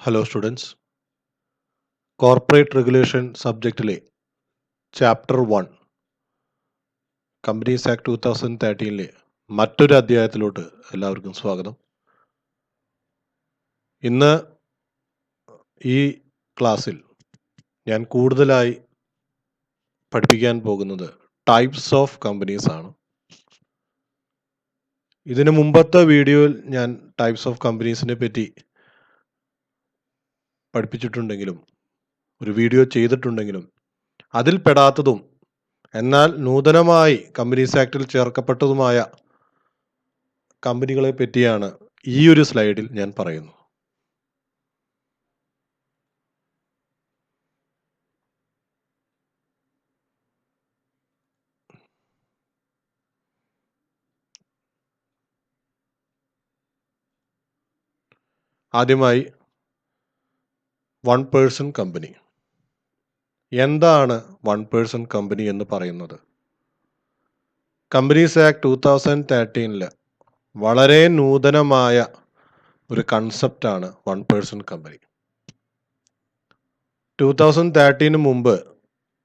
Hello students. Corporate regulation സബ്ജക്റ്റിലെ chapter 1 companies act 2013 മറ്റൊരു അധ്യായത്തിലോട്ട് എല്ലാവർക്കും സ്വാഗതം. ഇന്ന് ഈ ക്ലാസ്സിൽ ഞാൻ കൂടുതലായി പഠിപ്പിക്കാൻ പോകുന്നത് ടൈപ്സ് ഓഫ് കമ്പനീസ് ആണ്. ഇതിനു മുമ്പത്തെ വീഡിയോയിൽ ഞാൻ ടൈപ്സ് ഓഫ് കമ്പനീസിനെ പറ്റി പഠിപ്പിച്ചിട്ടുണ്ടെങ്കിലും ഒരു വീഡിയോ ചെയ്തിട്ടുണ്ടെങ്കിലും അതിൽ പെടാത്തതും എന്നാൽ നൂതനമായി കമ്പനീസ് ആക്ടിൽ ചേർക്കപ്പെട്ടതുമായ കമ്പനികളെ പറ്റിയാണ് ഈ ഒരു സ്ലൈഡിൽ ഞാൻ പറയുന്നത്. ആദ്യമായി വൺ പേഴ്സൺ കമ്പനി. എന്താണ് വൺ പേഴ്സൺ കമ്പനി എന്ന് പറയുന്നത്? കമ്പനീസ് ആക്ട് 2013 വളരെ നൂതനമായ ഒരു കൺസെപ്റ്റാണ് വൺ പേഴ്സൺ കമ്പനി. 2013 മുമ്പ്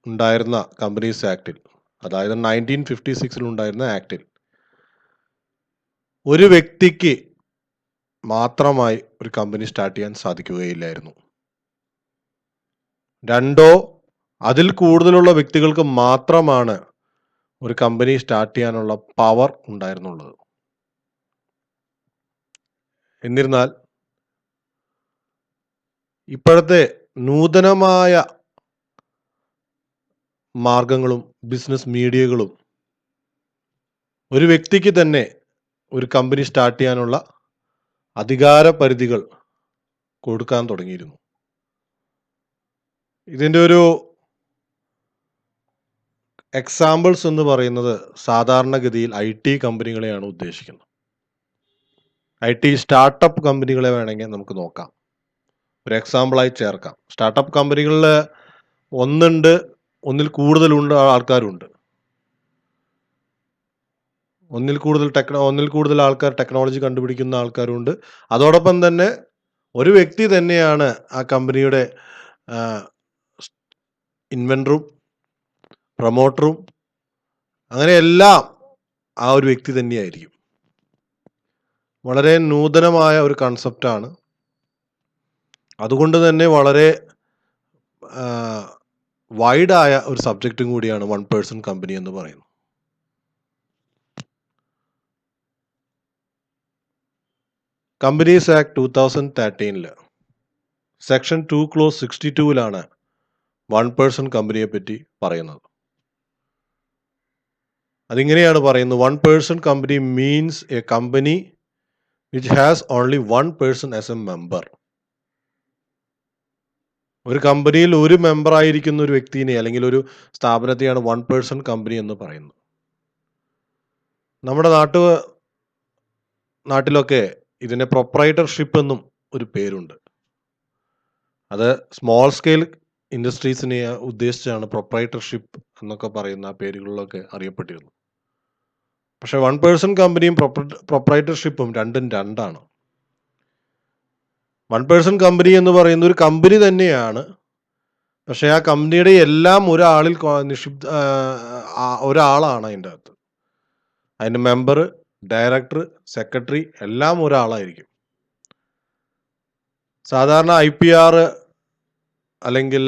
ഉണ്ടായിരുന്ന കമ്പനീസ് ആക്ടിൽ, അതായത് 1956 ഉണ്ടായിരുന്ന ആക്ടിൽ ഒരു വ്യക്തിക്ക് മാത്രമായി ഒരു കമ്പനി സ്റ്റാർട്ട് ചെയ്യാൻ സാധിക്കുകയില്ലായിരുന്നു. രണ്ടോ അതിൽ കൂടുതലുള്ള വ്യക്തികൾക്ക് മാത്രമാണ് ഒരു കമ്പനി സ്റ്റാർട്ട് ചെയ്യാനുള്ള പവർ ഉണ്ടായിരുന്നുള്ളത്. എന്നിരുന്നാൽ ഇപ്പോഴത്തെ നൂതനമായ മാർഗങ്ങളും ബിസിനസ് മീഡിയകളും ഒരു വ്യക്തിക്ക് തന്നെ ഒരു കമ്പനി സ്റ്റാർട്ട് ചെയ്യാനുള്ള അധികാര പരിധികൾ കൊടുക്കാൻ തുടങ്ങിയിരുന്നു. ഇതിൻ്റെ ഒരു എക്സാമ്പിൾസ് എന്ന് പറയുന്നത് സാധാരണഗതിയിൽ IT കമ്പനികളെയാണ് ഉദ്ദേശിക്കുന്നത്. IT സ്റ്റാർട്ടപ്പ് കമ്പനികളെ വേണമെങ്കിൽ നമുക്ക് നോക്കാം, ഒരു എക്സാമ്പിളായി ചേർക്കാം. സ്റ്റാർട്ടപ്പ് കമ്പനികളിൽ ഒന്നിൽ കൂടുതലുണ്ട് ആൾക്കാരുണ്ട്. ഒന്നിൽ കൂടുതൽ ആൾക്കാർ ടെക്നോളജി കണ്ടുപിടിക്കുന്ന ആൾക്കാരുണ്ട്. അതോടൊപ്പം തന്നെ ഒരു വ്യക്തി തന്നെയാണ് ആ കമ്പനിയുടെ ഇൻവെൻറ്ററും പ്രൊമോട്ടറും, അങ്ങനെ എല്ലാം ആ ഒരു വ്യക്തി തന്നെയായിരിക്കും. വളരെ നൂതനമായ ഒരു കൺസെപ്റ്റാണ്. അതുകൊണ്ട് തന്നെ വളരെ വൈഡായ ഒരു സബ്ജക്റ്റും കൂടിയാണ് വൺ പേഴ്സൺ കമ്പനി എന്ന് പറയുന്നത്. Companies act 2013 section 2 clause 62 one person കമ്പനിയെ പറ്റി പറയുന്നത്. അതിങ്ങനെയാണ് പറയുന്നത്: one person company means A company which has only one person as A member. ഒരു കമ്പനിയിൽ ഒരു മെമ്പർ ആയിരിക്കുന്ന ഒരു വ്യക്തിനെ അല്ലെങ്കിൽ ഒരു സ്ഥാപനത്തെയാണ് വൺ പേഴ്സൺ കമ്പനി എന്ന് പറയുന്നത്. നമ്മുടെ നാട്ടിലൊക്കെ ഇതിനെ പ്രൊപ്പറൈറ്റർഷിപ്പ് എന്നും ഒരു പേരുണ്ട്. അത് സ്മോൾ സ്കെയിൽ ഇൻഡസ്ട്രീസിനെ ഉദ്ദേശിച്ചാണ് പ്രൊപ്പറൈറ്റർഷിപ്പ് എന്നൊക്കെ പറയുന്ന ആ പേരുകളിലൊക്കെ അറിയപ്പെട്ടിരുന്നു. പക്ഷെ വൺ പേഴ്സൺ കമ്പനിയും പ്രൊപ്പറൈറ്റർഷിപ്പും രണ്ടും രണ്ടാണ്. വൺ പേഴ്സൺ കമ്പനി എന്ന് പറയുന്ന ഒരു കമ്പനി തന്നെയാണ്, പക്ഷെ ആ കമ്പനിയുടെ എല്ലാം ഒരാളാണ് അതിൻ്റെ അകത്ത്. അതിൻ്റെ മെമ്പർ, ഡയറക്ടർ, സെക്രട്ടറി എല്ലാം ഒരാളായിരിക്കും. സാധാരണ IPR അല്ലെങ്കിൽ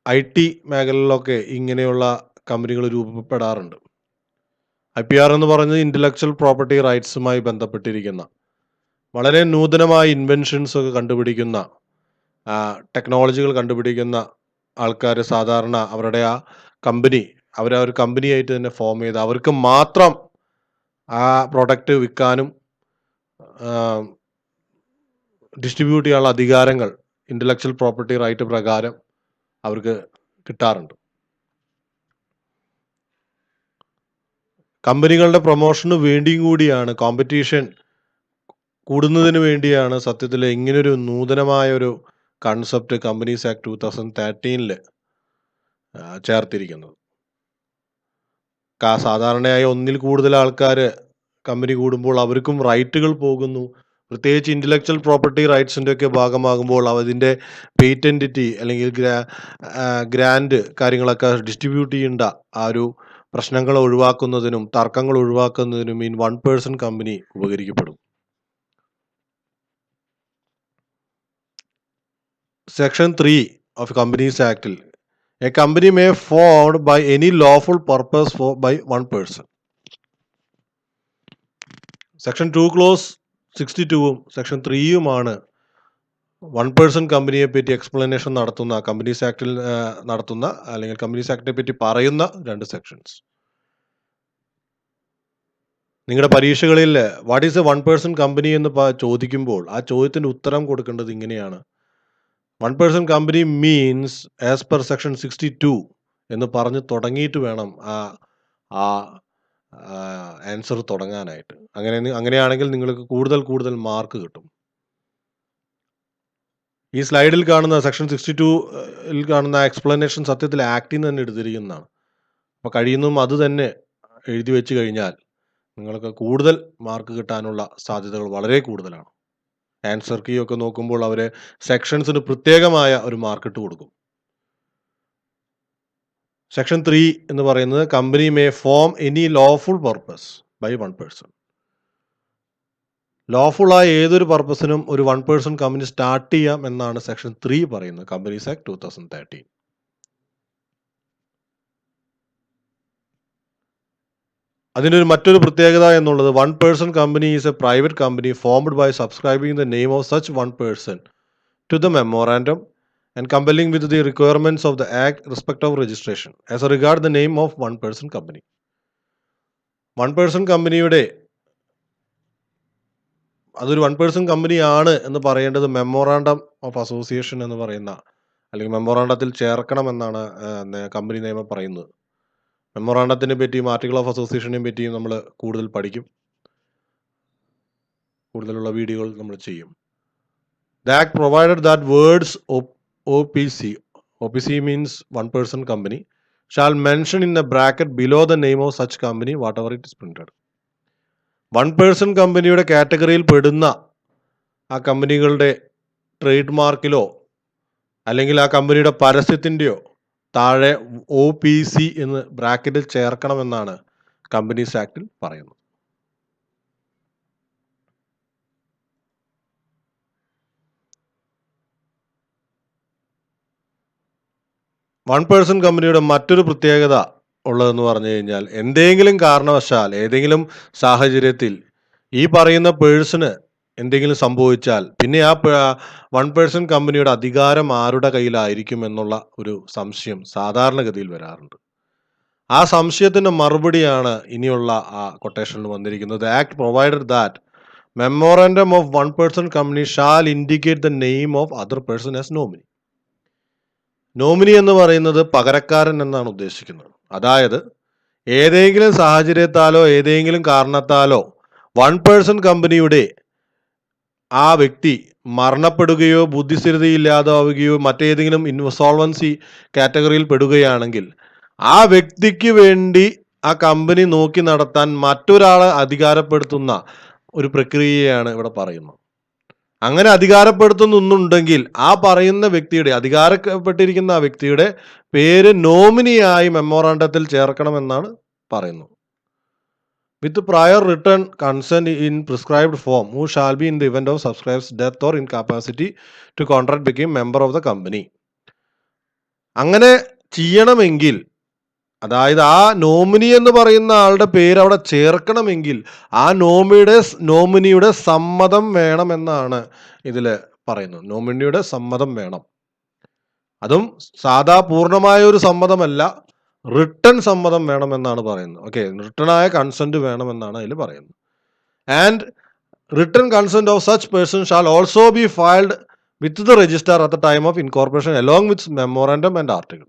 IT മേഖലയിലൊക്കെ ഇങ്ങനെയുള്ള കമ്പനികൾ രൂപപ്പെടാറുണ്ട്. IPR എന്ന് പറയുന്നത് ഇൻ്റലക്ച്വൽ പ്രോപ്പർട്ടി റൈറ്റ്സുമായി ബന്ധപ്പെട്ടിരിക്കുന്ന വളരെ നൂതനമായ ഇൻവെൻഷൻസ് ഒക്കെ കണ്ടുപിടിക്കുന്ന, ടെക്നോളജികൾ കണ്ടുപിടിക്കുന്ന ആൾക്കാർ സാധാരണ അവരുടെ ആ കമ്പനി ഒരു കമ്പനിയായിട്ട് തന്നെ ഫോം ചെയ്ത് അവർക്ക് മാത്രം ആ പ്രൊഡക്റ്റ് വിൽക്കാനും ഡിസ്ട്രിബ്യൂട്ട് ചെയ്യാനുള്ള അധികാരങ്ങൾ ഇൻ്റലക്ച്വൽ പ്രോപ്പർട്ടി റൈറ്റ് പ്രകാരം അവർക്ക് കിട്ടാറുണ്ട്. കമ്പനികളുടെ പ്രൊമോഷന് വേണ്ടിയും കൂടിയാണ്, കോമ്പറ്റീഷൻ കൂടുന്നതിന് വേണ്ടിയാണ് സത്യത്തിൽ ഇങ്ങനൊരു നൂതനമായ ഒരു കൺസെപ്റ്റ് കമ്പനീസ് ആക്ട് 2013 ചേർത്തിരിക്കുന്നത്. സാധാരണയായി ഒന്നിൽ കൂടുതൽ ആൾക്കാർ കമ്പനി കൂടുമ്പോൾ അവർക്കും റൈറ്റുകൾ പോകുന്നു, പ്രത്യേകിച്ച് ഇൻ്റലക്ച്വൽ പ്രോപ്പർട്ടി റൈറ്റ്സിൻ്റെ ഒക്കെ ഭാഗമാകുമ്പോൾ അതിൻ്റെ പേറ്റൻറ്റിറ്റി അല്ലെങ്കിൽ ഗ്രാൻഡ് കാര്യങ്ങളൊക്കെ ഡിസ്ട്രിബ്യൂട്ട് ചെയ്യേണ്ട ആ ഒരു പ്രശ്നങ്ങൾ ഒഴിവാക്കുന്നതിനും തർക്കങ്ങൾ ഒഴിവാക്കുന്നതിനും ഈ 1% കമ്പനി ഉപകരിക്കപ്പെടും. സെക്ഷൻ 3 ഓഫ് കമ്പനീസ് ആക്ടിൽ a company may formed by any lawful purpose by 1%. Section 2 clause 62 section 3യുമാണ് 1% കമ്പനിയെ പറ്റി എക്സ്പ്ലനേഷൻ നടത്തുന്ന കമ്പനീസ് ആക്ടിൽ നടത്തുന്ന അല്ലെങ്കിൽ കമ്പനീസ് ആക്ടിനെ പറ്റി പറയുന്ന 2 സെക്ഷൻസ്. നിങ്ങളുടെ പരീക്ഷകളിൽ വാട്ട് ഈസ് എ 1% കമ്പനി എന്ന് ചോദിക്കുമ്പോൾ ആ ചോദ്യത്തിന് ഉത്തരം കൊടുക്കേണ്ടത് ഇങ്ങനെയാണ്: 1% company means as per section 62 എന്ന് പറഞ്ഞ് തുടങ്ങിയിട്ട് വേണം ആ ആൻസർ തുടങ്ങാനായിട്ട്. അങ്ങനെയാണെങ്കിൽ നിങ്ങൾക്ക് കൂടുതൽ മാർക്ക് കിട്ടും. ഈ സ്ലൈഡിൽ കാണുന്ന സെക്ഷൻ 62ൽ കാണുന്ന എക്സ്പ്ലനേഷൻ സത്യത്തിൽ ആക്ടിൽ നിന്ന് തന്നെ എടുത്തിരിക്കുന്നതാണ്. അപ്പോൾ കഴിയുന്നതും അത് തന്നെ എഴുതി വെച്ച് കഴിഞ്ഞാൽ നിങ്ങൾക്ക് കൂടുതൽ മാർക്ക് കിട്ടാനുള്ള സാധ്യതകൾ വളരെ കൂടുതലാണ്. ആൻസർ കീ ഒക്കെ നോക്കുമ്പോൾ അവർ സെക്ഷൻസിന് പ്രത്യേകമായ ഒരു മാർക്ക് ഇട്ട് കൊടുക്കും. സെക്ഷൻ 3 എന്ന് പറയുന്നത് company may form any lawful purpose by 1%. ലോഫുള്ളായ ഏതൊരു പർപ്പസിനും ഒരു 1% കമ്പനി സ്റ്റാർട്ട് ചെയ്യാം എന്നാണ് സെക്ഷൻ 3 പറയുന്നത്, കമ്പനീസ് ആക്ട് 2013. അതിൻ്റെ മറ്റൊരു പ്രത്യേകത എന്നുള്ളത് 1% company is a private company formed by subscribing the name of such 1% to the memorandum and complying with the requirements of the Act respect of registration as regard the name of 1% company. 1% കമ്പനിയുടെ അതൊരു 1% കമ്പനിയാണ് എന്ന് പറയേണ്ടത് memorandum of association എന്ന് പറയുന്ന അല്ലെങ്കിൽ മെമ്മോറാണ്ടത്തിൽ ചേർക്കണമെന്നാണ് company നിയമം പറയുന്നത്. മെമ്മോറാണ്ടത്തിനെ പറ്റിയും ആർട്ടിക്കിൾ ഓഫ് അസോസിയേഷനെ പറ്റിയും നമ്മൾ കൂടുതൽ പഠിക്കും, കൂടുതലുള്ള വീഡിയോകൾ നമ്മൾ ചെയ്യും. The Act provided that words OPC means 1% company, shall mention in a bracket below the name of such company whatever it is printed. 1% കമ്പനിയുടെ കാറ്റഗറിയിൽ പെടുന്ന ആ കമ്പനികളുടെ ട്രേഡ് മാർക്കിലോ അല്ലെങ്കിൽ ആ കമ്പനിയുടെ പരസ്യത്തിൻ്റെയോ താഴെ OPC എന്ന് ബ്രാക്കറ്റിൽ ചേർക്കണമെന്നാണ് കമ്പനീസ് ആക്ടിൽ പറയുന്നത്. 1% കമ്പനിയുടെ മറ്റൊരു പ്രത്യേകത ഉള്ളതെന്ന് പറഞ്ഞു കഴിഞ്ഞാൽ എന്തെങ്കിലും കാരണവശാൽ ഏതെങ്കിലും സാഹചര്യത്തിൽ ഈ പറയുന്ന പേഴ്സണ് എന്തെങ്കിലും സംഭവിച്ചാൽ പിന്നെ ആ 1% കമ്പനിയുടെ അധികാരം ആരുടെ കയ്യിലായിരിക്കും എന്നുള്ള ഒരു സംശയം സാധാരണഗതിയിൽ വരാറുണ്ട്. ആ സംശയത്തിൻ്റെ മറുപടിയാണ് ഇനിയുള്ള ആ കൊട്ടേഷനിൽ വന്നിരിക്കുന്നത്. The Act provided that memorandum of 1% company shall indicate the name of other person as nominee. Nominee എന്ന് പറയുന്നത് പകരക്കാരൻ എന്നാണ് ഉദ്ദേശിക്കുന്നത്. അതായത് ഏതെങ്കിലും സാഹചര്യത്താലോ ഏതെങ്കിലും കാരണത്താലോ 1% കമ്പനിയുടെ ആ വ്യക്തി മരണപ്പെടുകയോ ബുദ്ധിസ്ഥിരതയില്ലാതാവുകയോ മറ്റേതെങ്കിലും ഇൻസോൾവൻസി കാറ്റഗറിയിൽ പെടുകയാണെങ്കിൽ ആ വ്യക്തിക്ക് വേണ്ടി ആ കമ്പനി നോക്കി നടത്താൻ മറ്റൊരാളെ അധികാരപ്പെടുത്തുന്ന ഒരു പ്രക്രിയയാണ് ഇവിടെ പറയുന്നത്. അങ്ങനെ അധികാരപ്പെടുത്തുന്നുണ്ടെങ്കിൽ ആ പറയുന്ന വ്യക്തിയുടെ അധികാരപ്പെട്ടിരിക്കുന്ന ആ വ്യക്തിയുടെ പേര് നോമിനിയായി മെമ്മോറാണ്ടത്തിൽ ചേർക്കണമെന്നാണ് പറയുന്നത്. With prior written consent in prescribed form who shall be in the event of subscribers death or incapacity to contract become member of the company. അങ്ങനെ ചെയ്യണമെങ്കിൽ, അതായത് ആ നോമിനി എന്ന് പറയുന്ന ആളുടെ പേര് അവിടെ ചേർക്കണമെങ്കിൽ ആ നോമിനിയുടെ സമ്മതം വേണമെന്നാണ് ഇതിൽ പറയുന്നത്. നോമിനിയുടെ സമ്മതം വേണം. അതും സാധാ പൂർണ്ണമായ ഒരു സമ്മതമല്ല, റിട്ടൺ സമ്മതം വേണമെന്നാണ് പറയുന്നത്. ഓക്കെ, റിട്ടണായ കൺസെന്റ് വേണമെന്നാണ് അതിൽ പറയുന്നത്. And written consent of such person shall also be filed with the registrar at the time of incorporation along with memorandum and article.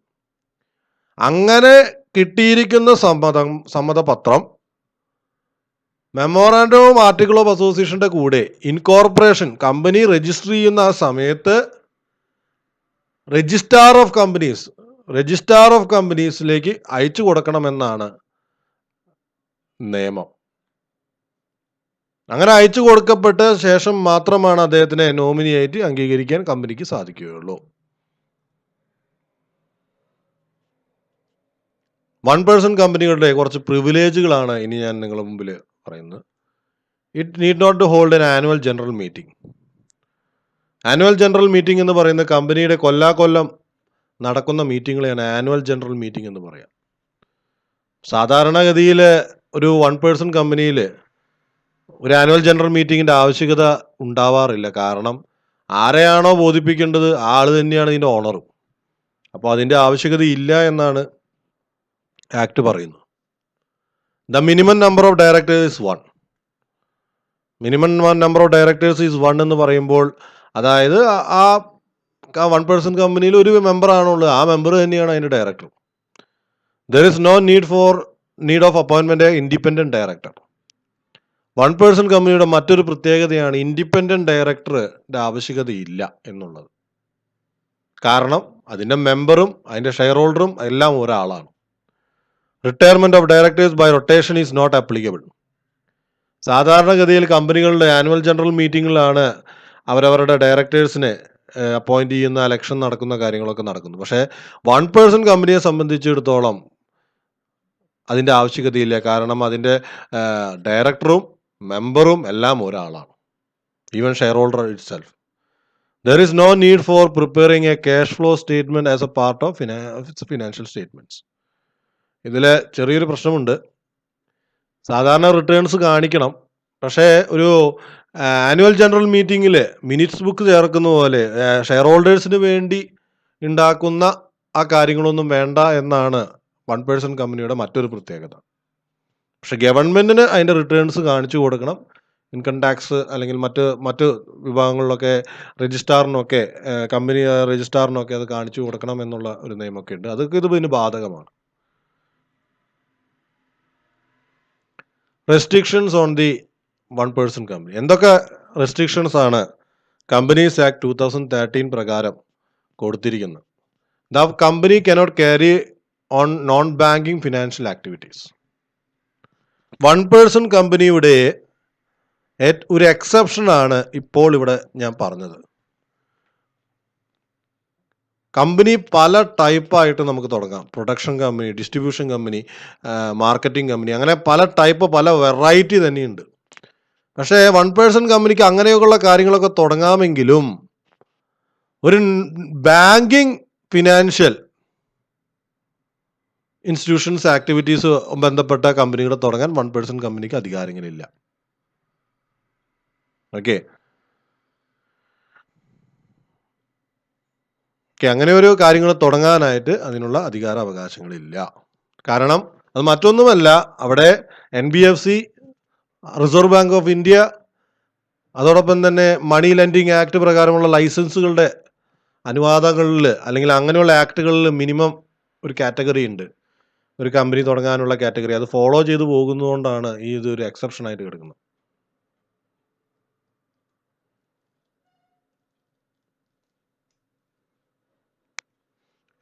അങ്ങനെ കിട്ടിയിരിക്കുന്ന സമ്മതപത്രം മെമ്മോറാൻഡവും ആർട്ടിക്കിൾ ഓഫ് അസോസിയേഷന്റെ കൂടെ ഇൻകോർപ്പറേഷൻ കമ്പനി രജിസ്റ്റർ ചെയ്യുന്ന ആ സമയത്ത് രജിസ്ട്രാർ ഓഫ് കമ്പനീസിലേക്ക് അയച്ചു കൊടുക്കണമെന്നാണ് നിയമം. അങ്ങനെ അയച്ചു കൊടുക്കപ്പെട്ട ശേഷം മാത്രമാണ് അദ്ദേഹത്തിനെ നോമിനിയായിട്ട് അംഗീകരിക്കാൻ കമ്പനിക്ക് സാധിക്കുകയുള്ളൂ. വൺ പേഴ്സൺ കമ്പനികളുടെ കുറച്ച് പ്രിവിലേജുകളാണ് ഇനി ഞാൻ നിങ്ങളുടെ മുമ്പിൽ പറയുന്നത്. It need not to hold an annual general meeting. Annual general meeting എന്ന് പറയുന്ന കമ്പനിയുടെ കൊല്ലാകൊല്ലം നടക്കുന്ന മീറ്റിങ്ങുകളെയാണ് ആനുവൽ ജനറൽ മീറ്റിംഗ് എന്ന് പറയാം. സാധാരണഗതിയിൽ ഒരു വൺ പേഴ്സൺ കമ്പനിയിൽ ഒരു ആനുവൽ ജനറൽ മീറ്റിങ്ങിൻ്റെ ആവശ്യകത ഉണ്ടാവാറില്ല. കാരണം ആരെയാണോ ബോധിപ്പിക്കേണ്ടത് ആ ആൾ തന്നെയാണ് ഇതിൻ്റെ ഓണറും. അപ്പോൾ അതിൻ്റെ ആവശ്യകത ഇല്ല എന്നാണ് ആക്ട് പറയുന്നത്. The minimum number of directors is 1. Minimum number of directors is 1 എന്ന് പറയുമ്പോൾ അതായത് ആ വൺ പേഴ്സൺ കമ്പനിയിൽ ഒരു മെമ്പറാണുള്ളത്, ആ മെമ്പർ തന്നെയാണ് അതിൻ്റെ director. There is no need of appointment a independent director. One person കമ്പനിയുടെ മറ്റൊരു പ്രത്യേകതയാണ് ഇൻഡിപെൻഡൻറ്റ് ഡയറക്ടറുടെ ആവശ്യകതയില്ല എന്നുള്ളത്. കാരണം അതിൻ്റെ മെമ്പറും അതിൻ്റെ ഷെയർ ഹോൾഡറും എല്ലാം ഒരാളാണ്. Retirement of directors by rotation is not applicable. സാധാരണഗതിയിൽ കമ്പനികളുടെ ആനുവൽ ജനറൽ മീറ്റിങ്ങിലാണ് അവരവരുടെ ഡയറക്ടേഴ്സിനെ അപ്പോയിൻറ്റ് ചെയ്യുന്ന ഇലക്ഷൻ നടക്കുന്ന കാര്യങ്ങളൊക്കെ നടക്കുന്നു. പക്ഷേ വൺ പേഴ്സൺ കമ്പനിയെ സംബന്ധിച്ചിടത്തോളം അതിൻ്റെ ആവശ്യകതയില്ല. കാരണം അതിൻ്റെ ഡയറക്ടറും മെമ്പറും എല്ലാം ഒരാളാണ്, even shareholder itself. There is no need for preparing a cash flow statement as a part of financial statements. ഇതിൽ ചെറിയൊരു പ്രശ്നമുണ്ട്. സാധാരണ റിട്ടേൺസ് കാണിക്കണം, പക്ഷേ ഒരു ആനുവൽ ജനറൽ മീറ്റിങ്ങിൽ മിനിറ്റ്സ് ബുക്ക് ചേർക്കുന്ന പോലെ ഷെയർ ഹോൾഡേഴ്സിന് വേണ്ടി ഉണ്ടാക്കുന്ന ആ കാര്യങ്ങളൊന്നും വേണ്ട എന്നാണ് വൺ പേഴ്സൺ കമ്പനിയുടെ മറ്റൊരു പ്രത്യേകത. പക്ഷെ ഗവൺമെൻറ്റിന് അതിൻ്റെ റിട്ടേൺസ് കാണിച്ചു കൊടുക്കണം. ഇൻകം ടാക്സ് അല്ലെങ്കിൽ മറ്റ് വിഭാഗങ്ങളിലൊക്കെ രജിസ്ട്രാറിനൊക്കെ കമ്പനി രജിസ്ട്രാറിനൊക്കെ അത് കാണിച്ചു കൊടുക്കണം എന്നുള്ള ഒരു നിയമമൊക്കെ ഉണ്ട്. അതൊക്കെ ഇതിന് ബാധകമാണ്. Restrictions on the one person company. എന്തൊക്കെ റെസ്ട്രിക്ഷൻസ് ആണ് കമ്പനീസ് ആക്ട് 2013 പ്രകാരം കൊടുത്തിരിക്കുന്നത്? The company cannot carry on non banking financial activities. One person കമ്പനിയുടെ ഒരു എക്സെപ്ഷനാണ് ഇപ്പോൾ ഇവിടെ ഞാൻ പറഞ്ഞത്. കമ്പനി പല ടൈപ്പായിട്ട് നമുക്ക് തുടങ്ങാം. Production company, distribution company, marketing company, അങ്ങനെ പല ടൈപ്പ്, പല വെറൈറ്റി തന്നെയുണ്ട്. പക്ഷേ വൺ പേഴ്സൺ കമ്പനിക്ക് അങ്ങനെയൊക്കെയുള്ള കാര്യങ്ങളൊക്കെ തുടങ്ങാമെങ്കിലും ഒരു ബാങ്കിങ് ഫിനാൻഷ്യൽ ഇൻസ്റ്റിറ്റ്യൂഷൻസ് ആക്ടിവിറ്റീസ് ബന്ധപ്പെട്ട കമ്പനികൾ തുടങ്ങാൻ വൺ പേഴ്സൺ കമ്പനിക്ക് അധികാരങ്ങളില്ല. ഓക്കെ, അങ്ങനെ ഒരു കാര്യങ്ങൾ തുടങ്ങാനായിട്ട് അതിനുള്ള അധികാര അവകാശങ്ങളില്ല. കാരണം അത് മറ്റൊന്നുമല്ല, അവിടെ NBFC, reserve bank of India, അതോടൊപ്പം തന്നെ മണി ലെൻഡിങ് ആക്ട് പ്രകാരമുള്ള ലൈസൻസുകളുടെ അനുവാദങ്ങളിൽ അല്ലെങ്കിൽ അങ്ങനെയുള്ള ആക്ടുകളിൽ മിനിമം ഒരു കാറ്റഗറി ഉണ്ട്, ഒരു കമ്പനി തുടങ്ങാനുള്ള കാറ്റഗറി. അത് ഫോളോ ചെയ്ത് പോകുന്നതുകൊണ്ടാണ് ഇതൊരു എക്സെപ്ഷനായിട്ട് കിടക്കുന്നത്.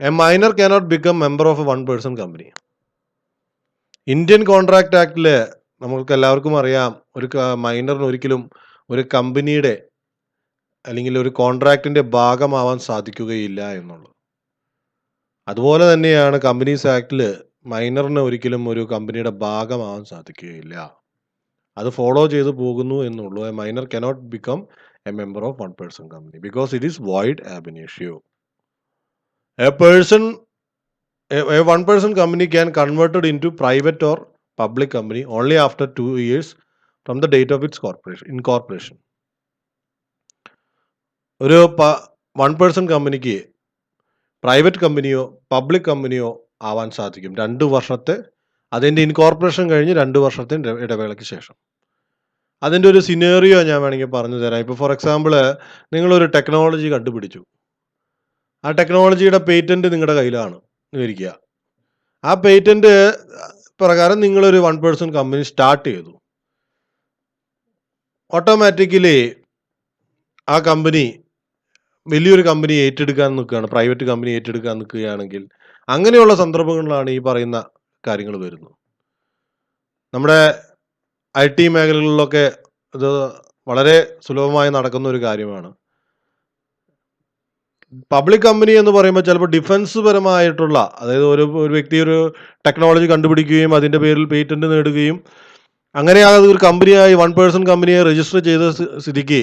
A minor cannot become member of a one person company. Indian contract ആക്ടിൽ നമുക്ക് എല്ലാവർക്കും അറിയാം, ഒരു മൈനറിന് ഒരിക്കലും ഒരു കമ്പനിയുടെ അല്ലെങ്കിൽ ഒരു കോൺട്രാക്റ്റിൻ്റെ ഭാഗമാവാൻ സാധിക്കുകയില്ല എന്നുള്ളത്. അതുപോലെ തന്നെയാണ് കമ്പനീസ് ആക്ടിൽ മൈനറിന് ഒരിക്കലും ഒരു കമ്പനിയുടെ ഭാഗമാവാൻ സാധിക്കുകയില്ല. അത് ഫോളോ ചെയ്ത് പോകുന്നു എന്നുള്ളൂ. A minor cannot become a member of one person company because it is void ab initio. A one person company can converted into private or public company only after 2 years from the date of its incorporation. ഒരു one person കമ്പനിക്ക് private കമ്പനിയോ public കമ്പനിയോ ആവാൻ സാധിക്കും 2 വർഷത്തെ, അതിൻ്റെ incorporation കഴിഞ്ഞ് 2 വർഷത്തെ ഇടവേളയ്ക്ക് ശേഷം. അതിൻ്റെ ഒരു സിനേറിയോ ഞാൻ വേണമെങ്കിൽ പറഞ്ഞു തരാം. ഇപ്പോൾ ഫോർ എക്സാമ്പിൾ, നിങ്ങളൊരു ടെക്നോളജി കണ്ടുപിടിച്ചു, ആ ടെക്നോളജിയുടെ പേറ്റൻറ്റ് നിങ്ങളുടെ കയ്യിലാണ് വിചാരിക്കുക. ആ പേറ്റൻറ്റ് പ്രകാരം നിങ്ങളൊരു വൺ പേഴ്സൺ കമ്പനി സ്റ്റാർട്ട് ചെയ്തു. ഓട്ടോമാറ്റിക്കലി ആ കമ്പനി വലിയൊരു കമ്പനി ഏറ്റെടുക്കാൻ നിൽക്കുകയാണ്, പ്രൈവറ്റ് കമ്പനി ഏറ്റെടുക്കാൻ നിൽക്കുകയാണെങ്കിൽ അങ്ങനെയുള്ള സന്ദർഭങ്ങളിലാണ് ഈ പറയുന്ന കാര്യങ്ങൾ വരുന്നത്. നമ്മുടെ IT മേഖലകളിലൊക്കെ ഇത് വളരെ സുലഭമായി നടക്കുന്ന ഒരു കാര്യമാണ്. പബ്ലിക് കമ്പനി എന്ന് പറയുമ്പോൾ ചിലപ്പോൾ ഡിഫൻസ് പരമായിട്ടുള്ള, അതായത് ഒരു വ്യക്തി ഒരു ടെക്നോളജി കണ്ടുപിടിക്കുകയും അതിൻ്റെ പേരിൽ പേറ്റന്റ് നേടുകയും അങ്ങനെ ഒരു കമ്പനിയായി വൺ പേഴ്സൺ കമ്പനിയെ രജിസ്റ്റർ ചെയ്ത സ്ഥിതിക്ക്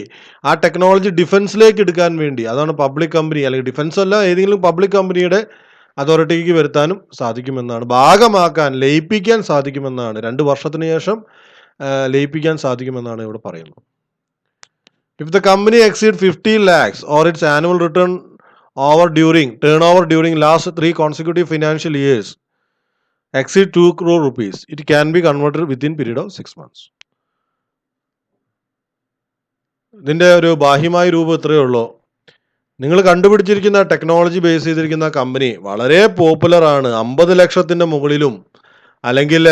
ആ ടെക്നോളജി ഡിഫൻസിലേക്ക് എടുക്കാൻ വേണ്ടി, അതാണ് പബ്ലിക് കമ്പനി, അല്ലെങ്കിൽ ഡിഫൻസ് അല്ല, ഏതെങ്കിലും പബ്ലിക് കമ്പനിയുടെ അതോറിറ്റിക്ക് വരുത്താനും സാധിക്കുമെന്നാണ്, ഭാഗമാക്കാൻ, ലയിപ്പിക്കാൻ സാധിക്കുമെന്നാണ്, 2 വർഷത്തിന് ശേഷം ലയിപ്പിക്കാൻ സാധിക്കുമെന്നാണ് ഇവിടെ പറയുന്നത്. If the company exceeds 50 lakhs or its annual turnover during last 3 consecutive financial years exceed 2 crore rupees, it can be converted within period of 6 months. ഇതിൻ്റെ ഒരു ബാഹ്യമായ രൂപം ഇത്രയേ ഉള്ളൂ. നിങ്ങൾ കണ്ടുപിടിച്ചിരിക്കുന്ന ടെക്നോളജി ബേസ് ചെയ്തിരിക്കുന്ന കമ്പനി വളരെ പോപ്പുലർ ആണ്, 50 ലക്ഷത്തിൻ്റെ മുകളിലും, അല്ലെങ്കിൽ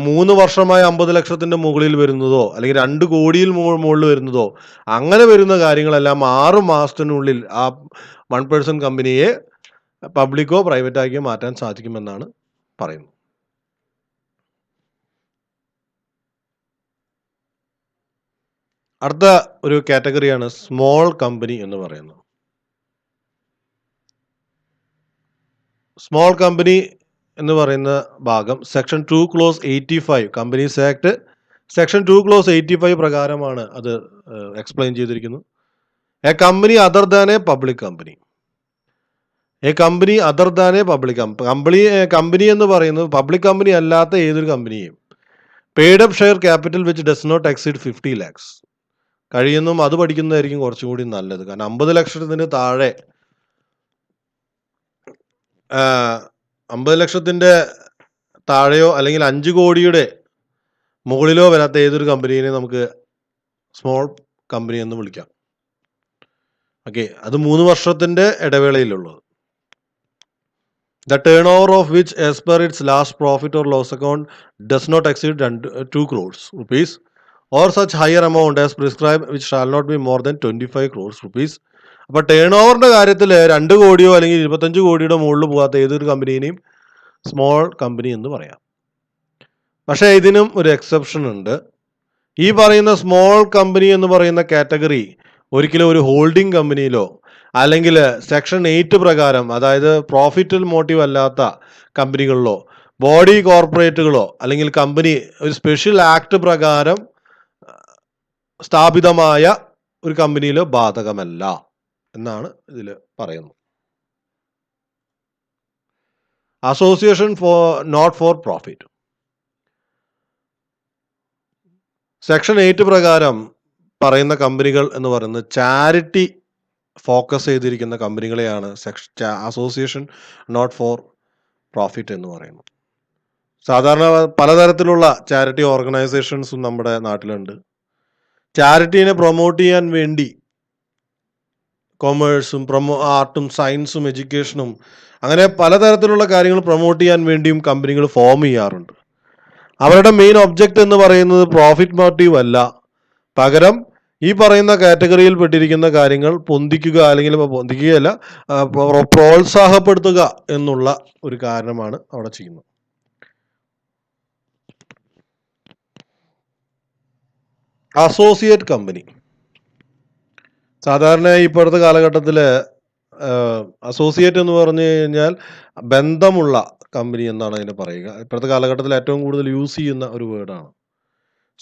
3 വർഷമായി 50 ലക്ഷത്തിൻ്റെ മുകളിൽ വരുന്നതോ, അല്ലെങ്കിൽ 2 കോടിയിൽ മുകളിൽ വരുന്നതോ, അങ്ങനെ വരുന്ന കാര്യങ്ങളെല്ലാം 6 മാസത്തിനുള്ളിൽ ആ വൺ പേഴ്സൺ കമ്പനിയെ പബ്ലിക്കോ പ്രൈവറ്റാക്കിയോ മാറ്റാൻ സാധിക്കുമെന്നാണ് പറയുന്നത്. അടുത്ത ഒരു കാറ്റഗറിയാണ് സ്മോൾ കമ്പനി എന്ന് പറയുന്നത്. സ്മോൾ കമ്പനി എന്ന് പറയുന്ന ഭാഗം section 2 clause 85 companies act section 2 clause 85 പ്രകാരമാണ് അത് എക്സ്പ്ലെയിൻ ചെയ്തിരിക്കുന്നത്. A company other than a public company. A company other than a public company എന്ന് പറയുന്നത് പബ്ലിക് കമ്പനി അല്ലാത്ത ഏതൊരു കമ്പനിയും paid up share capital which does not exceed 50 lakhs കഴിയുന്നതും അത് പഠിക്കുന്നതായിരിക്കും കുറച്ചും കൂടി നല്ലത്. കാരണം 50 ലക്ഷത്തിന് താഴെ 50 ലക്ഷത്തിൻ്റെ താഴെയോ അല്ലെങ്കിൽ 5 കോടിയുടെ മുകളിലോ വരാത്ത ഏതൊരു കമ്പനീനെ നമുക്ക് സ്മോൾ കമ്പനി എന്ന് വിളിക്കാം. ഓക്കെ, അത് 3 വർഷത്തിൻ്റെ ഇടവേളയിലുള്ളത്. The turnover of which as per its last profit or loss account does not exceed 2 crores rupees or such higher amount as prescribed which shall not be more than 25 crores rupees. അപ്പോൾ turn ഓവറിൻ്റെ കാര്യത്തിൽ 2 കോടിയോ അല്ലെങ്കിൽ 25 കോടിയുടെ മുകളിൽ പോകാത്ത ഏതൊരു കമ്പനീനെയും small company എന്ന് പറയാം. പക്ഷേ ഇതിനും ഒരു എക്സെപ്ഷൻ ഉണ്ട്. ഈ പറയുന്ന സ്മോൾ കമ്പനി എന്ന് പറയുന്ന കാറ്റഗറി ഒരിക്കലും ഒരു ഹോൾഡിംഗ് കമ്പനിയിലോ അല്ലെങ്കിൽ സെക്ഷൻ 8 പ്രകാരം, അതായത് പ്രോഫിറ്റൽ മോട്ടീവ് അല്ലാത്ത കമ്പനികളിലോ ബോഡി കോർപ്പറേറ്റുകളോ അല്ലെങ്കിൽ കമ്പനി ഒരു സ്പെഷ്യൽ ആക്ട് പ്രകാരം സ്ഥാപിതമായ ഒരു കമ്പനിയിലോ ബാധകമല്ല എന്നാണ് ഇതിൽ പറയുന്നത്. Association not for profit. Section 8 പ്രകാരം പറയുന്ന കമ്പനികൾ എന്ന് പറയുന്നത് ചാരിറ്റി ഫോക്കസ് ചെയ്തിരിക്കുന്ന കമ്പനികളെയാണ് അസോസിയേഷൻ നോട്ട് ഫോർ പ്രോഫിറ്റ് എന്ന് പറയുന്നത്. സാധാരണ പലതരത്തിലുള്ള ചാരിറ്റി ഓർഗനൈസേഷൻസും നമ്മുടെ നാട്ടിലുണ്ട്. ചാരിറ്റീനെ പ്രൊമോട്ട് ചെയ്യാൻ വേണ്ടി കൊമേഴ്സും ആർട്ടും സയൻസും എഡ്യൂക്കേഷനും അങ്ങനെ പലതരത്തിലുള്ള കാര്യങ്ങൾ പ്രൊമോട്ട് ചെയ്യാൻ വേണ്ടിയും കമ്പനികൾ ഫോം ചെയ്യാറുണ്ട്. അവരുടെ മെയിൻ ഒബ്ജക്റ്റ് എന്ന് പറയുന്നത് പ്രോഫിറ്റ് മോട്ടീവ് അല്ല, പകരം ഈ പറയുന്ന കാറ്റഗറിയിൽ പെട്ടിരിക്കുന്ന കാര്യങ്ങൾ പൊന്തിക്കുക, അല്ലെങ്കിൽ പൊന്തിക്കുകയല്ല, പ്രോത്സാഹപ്പെടുത്തുക എന്നുള്ള ഒരു കാരണമാണ് അവിടെ ചെയ്യുന്നത്. അസോസിയേറ്റ് കമ്പനി സാധാരണ ഇപ്പോഴത്തെ കാലഘട്ടത്തിൽ അസോസിയേറ്റ് എന്ന് പറഞ്ഞു കഴിഞ്ഞാൽ ബന്ധമുള്ള കമ്പനി എന്നാണ് അതിനെ പറയുക. ഇപ്പോഴത്തെ കാലഘട്ടത്തിൽ ഏറ്റവും കൂടുതൽ യൂസ് ചെയ്യുന്ന ഒരു വേർഡാണ്.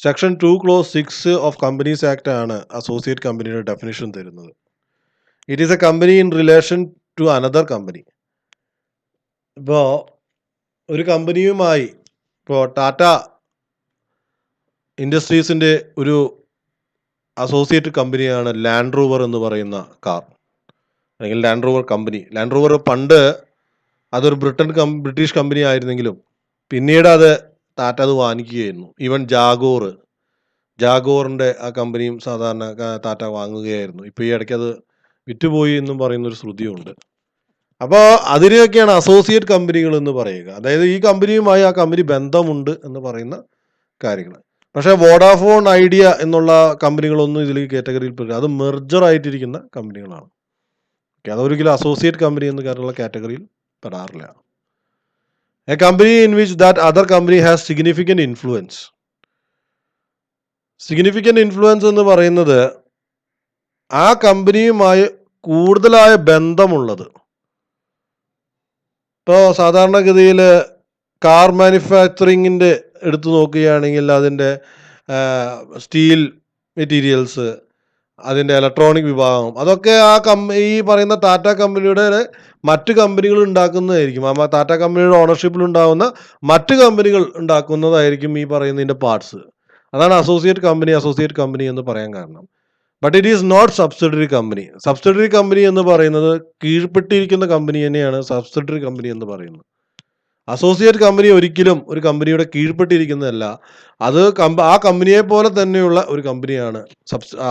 Section 2 clause 6 of companies act ആണ് അസോസിയേറ്റ് കമ്പനിയുടെ ഡെഫിനിഷൻ തരുന്നത്. It is a company in relation to another company. ഇപ്പോൾ ഒരു കമ്പനിയുമായി, ഇപ്പോൾ ടാറ്റ ഇൻഡസ്ട്രീസിൻ്റെ ഒരു അസോസിയേറ്റ് കമ്പനിയാണ് ലാൻഡ് റോവർ എന്ന് പറയുന്ന കാർ, അല്ലെങ്കിൽ land rover company. Land rover പണ്ട് അതൊരു ബ്രിട്ടീഷ് കമ്പനി ആയിരുന്നെങ്കിലും പിന്നീട് അത് ടാറ്റ അത് വാങ്ങിക്കുകയായിരുന്നു. ഈവൻ ജാഗോറിൻ്റെ ആ കമ്പനിയും സാധാരണ ടാറ്റ വാങ്ങുകയായിരുന്നു. ഇപ്പോൾ ഈ ഇടയ്ക്ക് അത് വിറ്റുപോയി എന്നും പറയുന്നൊരു ശ്രുതിയുണ്ട്. അപ്പോൾ അതിനെയൊക്കെയാണ് അസോസിയേറ്റ് കമ്പനികൾ എന്ന് പറയുക. അതായത് ഈ കമ്പനിയുമായി ആ കമ്പനി ബന്ധമുണ്ട് എന്ന് പറയുന്ന കാര്യങ്ങൾ. പക്ഷേ വോഡാഫോൺ, ഐഡിയ എന്നുള്ള കമ്പനികളൊന്നും ഇതിൽ കാറ്റഗറിയിൽ പെടില്ല. അത് മെർജർ ആയിട്ടിരിക്കുന്ന കമ്പനികളാണ്. അതൊരിക്കലും അസോസിയേറ്റ് കമ്പനി എന്ന് കാര്യമുള്ള കാറ്റഗറിയിൽ പെടാറില്ല. A company in which that other company has significant influence. Significant influence എന്ന് പറയുന്നത് ആ കമ്പനിയുമായി കൂടുതലായ ബന്ധമുള്ളത്. ഇപ്പോൾ സാധാരണഗതിയിൽ കാർ മാനുഫാക്ചറിങ്ങിൻ്റെ എടുത്തു നോക്കുകയാണെങ്കിൽ അതിൻ്റെ സ്റ്റീൽ മെറ്റീരിയൽസ്, അതിൻ്റെ ഇലക്ട്രോണിക് വിഭാഗം, അതൊക്കെ ഈ പറയുന്ന ടാറ്റ കമ്പനിയുടെ മറ്റ് കമ്പനികൾ ഉണ്ടാക്കുന്നതായിരിക്കും. ആ ടാറ്റ കമ്പനിയുടെ ഓണർഷിപ്പിൽ ഉണ്ടാകുന്ന മറ്റ് കമ്പനികൾ ഉണ്ടാക്കുന്നതായിരിക്കും ഈ പറയുന്നതിൻ്റെ പാർട്സ്. അതാണ് അസോസിയേറ്റ് കമ്പനി എന്ന് പറയാൻ കാരണം. But it is not subsidiary company. Subsidiary company എന്ന് പറയുന്നത് കീഴ്പ്പെട്ടിരിക്കുന്ന കമ്പനി തന്നെയാണ് സബ്സിഡറി കമ്പനി എന്ന് പറയുന്നത്. അസോസിയേറ്റ് കമ്പനി ഒരിക്കലും ഒരു കമ്പനിയുടെ കീഴ്പ്പെട്ടിരിക്കുന്നതല്ല. അത് ആ കമ്പനിയെ പോലെ തന്നെയുള്ള ഒരു കമ്പനിയാണ്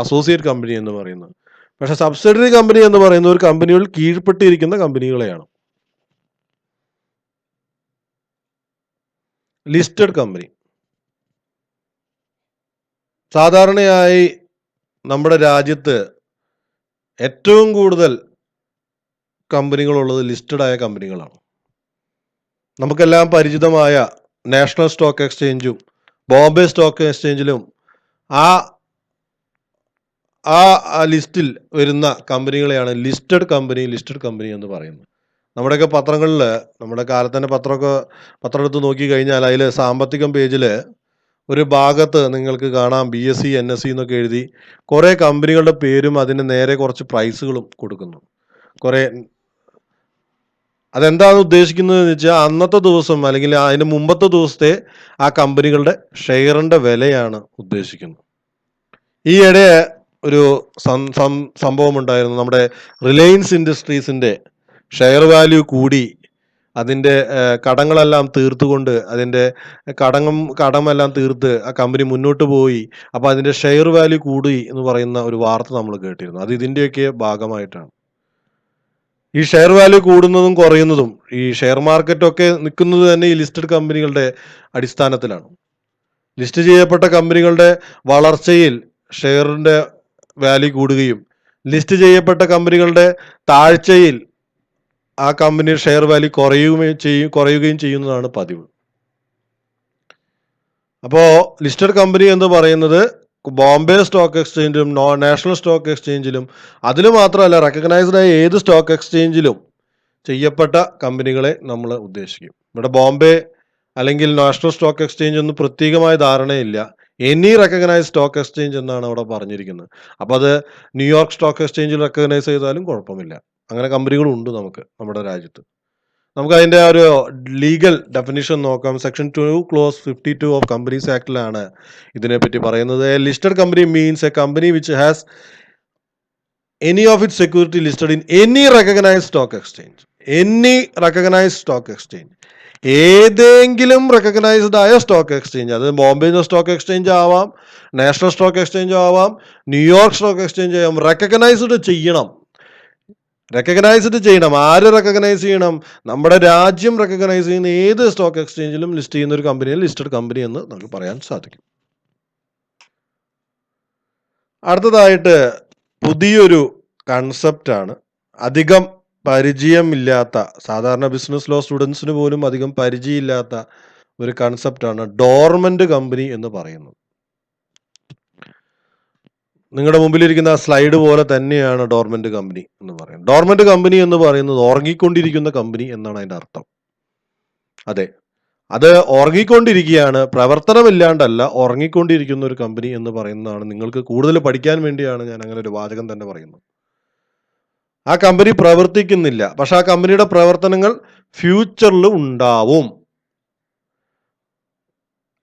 അസോസിയേറ്റ് കമ്പനി എന്ന് പറയുന്നത്. പക്ഷെ സബ്സിഡറി കമ്പനി എന്ന് പറയുന്ന ഒരു കമ്പനികൾ കീഴ്പ്പെട്ടിരിക്കുന്ന കമ്പനികളെയാണ്. ലിസ്റ്റഡ് കമ്പനി സാധാരണയായി നമ്മുടെ രാജ്യത്ത് ഏറ്റവും കൂടുതൽ കമ്പനികളുള്ളത് ലിസ്റ്റഡ് ആയ കമ്പനികളാണ്. നമുക്കെല്ലാം പരിചിതമായ നാഷണൽ സ്റ്റോക്ക് എക്സ്ചേഞ്ചും ബോംബെ സ്റ്റോക്ക് എക്സ്ചേഞ്ചിലും ആ ലിസ്റ്റിൽ വരുന്ന കമ്പനികളെയാണ് ലിസ്റ്റഡ് കമ്പനി എന്ന് പറയുന്നത്. നമ്മുടെയൊക്കെ പത്രങ്ങളിൽ, നമ്മുടെ കാലത്തന്നെ പത്രം എടുത്ത് നോക്കി കഴിഞ്ഞാൽ അതിൽ സാമ്പത്തികം പേജിൽ ഒരു ഭാഗത്ത് നിങ്ങൾക്ക് കാണാം BSE NSE എന്നൊക്കെ എഴുതി കുറേ കമ്പനികളുടെ പേരും അതിന് നേരെ കുറച്ച് പ്രൈസുകളും കൊടുക്കുന്നു. അതെന്താണ് ഉദ്ദേശിക്കുന്നത് എന്ന് വെച്ചാൽ അന്നത്തെ ദിവസം അല്ലെങ്കിൽ അതിന് മുമ്പത്തെ ദിവസത്തെ ആ കമ്പനികളുടെ ഷെയറിന്റെ വിലയാണ് ഉദ്ദേശിക്കുന്നത്. ഈയിടെ ഒരു സംഭവം ഉണ്ടായിരുന്നു. നമ്മുടെ റിലയൻസ് ഇൻഡസ്ട്രീസിന്റെ ഷെയർ വാല്യൂ കൂടി, അതിൻ്റെ കടങ്ങളെല്ലാം തീർത്തുകൊണ്ട്, അതിൻ്റെ കടമെല്ലാം തീർത്ത് ആ കമ്പനി മുന്നോട്ട് പോയി. അപ്പോൾ അതിൻ്റെ ഷെയർ വാല്യൂ കൂടി എന്ന് പറയുന്ന ഒരു വാർത്ത നമ്മൾ കേട്ടിരുന്നു. അത് ഇതിൻ്റെയൊക്കെ ഭാഗമായിട്ടാണ്. ഈ ഷെയർ വാല്യൂ കൂടുന്നതും കുറയുന്നതും, ഈ ഷെയർ മാർക്കറ്റൊക്കെ നിൽക്കുന്നത് തന്നെ ഈ ലിസ്റ്റഡ് കമ്പനികളുടെ അടിസ്ഥാനത്തിലാണ്. ലിസ്റ്റ് ചെയ്യപ്പെട്ട കമ്പനികളുടെ വളർച്ചയിൽ ഷെയറിൻ്റെ വാല്യൂ കൂടുകയും ലിസ്റ്റ് ചെയ്യപ്പെട്ട കമ്പനികളുടെ താഴ്ചയിൽ ആ കമ്പനിയുടെ ഷെയർ വാല്യൂ കുറയുകയും ചെയ്യുന്നതാണ് പതിവ്. അപ്പോൾ ലിസ്റ്റഡ് കമ്പനി എന്ന് പറയുന്നത് ബോംബെ സ്റ്റോക്ക് എക്സ്ചേഞ്ചിലും നാഷണൽ സ്റ്റോക്ക് എക്സ്ചേഞ്ചിലും, അതിൽ മാത്രമല്ല റെക്കഗ്നൈസ്ഡ് ആയ ഏത് സ്റ്റോക്ക് എക്സ്ചേഞ്ചിലും ചെയ്യപ്പെട്ട കമ്പനികളെ നമ്മൾ ഉദ്ദേശിക്കും. ഇവിടെ ബോംബെ അല്ലെങ്കിൽ നാഷണൽ സ്റ്റോക്ക് എക്സ്ചേഞ്ച് ഒന്നും പ്രത്യേകമായ ധാരണയില്ല. എനി റെക്കഗ്നൈസ് സ്റ്റോക്ക് എക്സ്ചേഞ്ച് എന്നാണ് അവിടെ പറഞ്ഞിരിക്കുന്നത്. അപ്പോൾ അത് ന്യൂയോർക്ക് സ്റ്റോക്ക് എക്സ്ചേഞ്ചിൽ റെക്കഗ്നൈസ് ചെയ്താലും കുഴപ്പമില്ല. അങ്ങനെ കമ്പനികളുണ്ട് നമ്മുടെ രാജ്യത്ത്. നമുക്ക് അതിൻ്റെ ഒരു ലീഗൽ ഡെഫിനിഷൻ നോക്കാം. സെക്ഷൻ 2 ക്ലോസ് 52 ഓഫ് കമ്പനീസ് ആക്ടിലാണ് ഇതിനെപ്പറ്റി പറയുന്നത്. A listed company means A company which has any of it security listed in any recognised stock exchange. ഏതെങ്കിലും റെക്കഗ്നൈസ്ഡ് ആയ സ്റ്റോക്ക് എക്സ്ചേഞ്ച്, അത് ബോംബെ സ്റ്റോക്ക് എക്സ്ചേഞ്ച് ആവാം, നാഷണൽ സ്റ്റോക്ക് എക്സ്ചേഞ്ച് ആവാം, New York stock exchange ആവാം, recognised ചെയ്യണം. ആര് റെക്കഗ്നൈസ് ചെയ്യണം? നമ്മുടെ രാജ്യം റെക്കഗ്നൈസ് ചെയ്യുന്ന ഏത് സ്റ്റോക്ക് എക്സ്ചേഞ്ചിലും ലിസ്റ്റ് ചെയ്യുന്ന ഒരു കമ്പനിയെ ലിസ്റ്റഡ് കമ്പനി എന്ന് നമുക്ക് പറയാൻ സാധിക്കും. അടുത്തതായിട്ട് പുതിയൊരു കൺസെപ്റ്റാണ്. അധികം പരിചയമില്ലാത്ത, സാധാരണ ബിസിനസ് ലോ സ്റ്റുഡൻസിന് പോലും അധികം പരിചയമില്ലാത്ത ഒരു കൺസെപ്റ്റാണ് ഡോർമെന്റ് കമ്പനി എന്ന് പറയുന്നത്. നിങ്ങളുടെ മുമ്പിലിരിക്കുന്ന സ്ലൈഡ് പോലെ തന്നെയാണ് ഡോർമെന്റ് കമ്പനി എന്ന് പറയുന്നത്. ഡോർമെന്റ് കമ്പനി എന്ന് പറയുന്നത് ഉറങ്ങിക്കൊണ്ടിരിക്കുന്ന കമ്പനി എന്നാണ് അതിൻ്റെ അർത്ഥം. അതെ, അത് ഉറങ്ങിക്കൊണ്ടിരിക്കുകയാണ്, പ്രവർത്തനമില്ലാണ്ടല്ല, ഉറങ്ങിക്കൊണ്ടിരിക്കുന്ന ഒരു കമ്പനി എന്ന് പറയുന്നതാണ്. നിങ്ങൾക്ക് കൂടുതൽ പഠിക്കാൻ വേണ്ടിയാണ് ഞാൻ അങ്ങനെ ഒരു വാചകം തന്നെ പറയുന്നത്. ആ കമ്പനി പ്രവർത്തിക്കുന്നില്ല, പക്ഷെ ആ കമ്പനിയുടെ പ്രവർത്തനങ്ങൾ ഫ്യൂച്ചറിൽ ഉണ്ടാവും.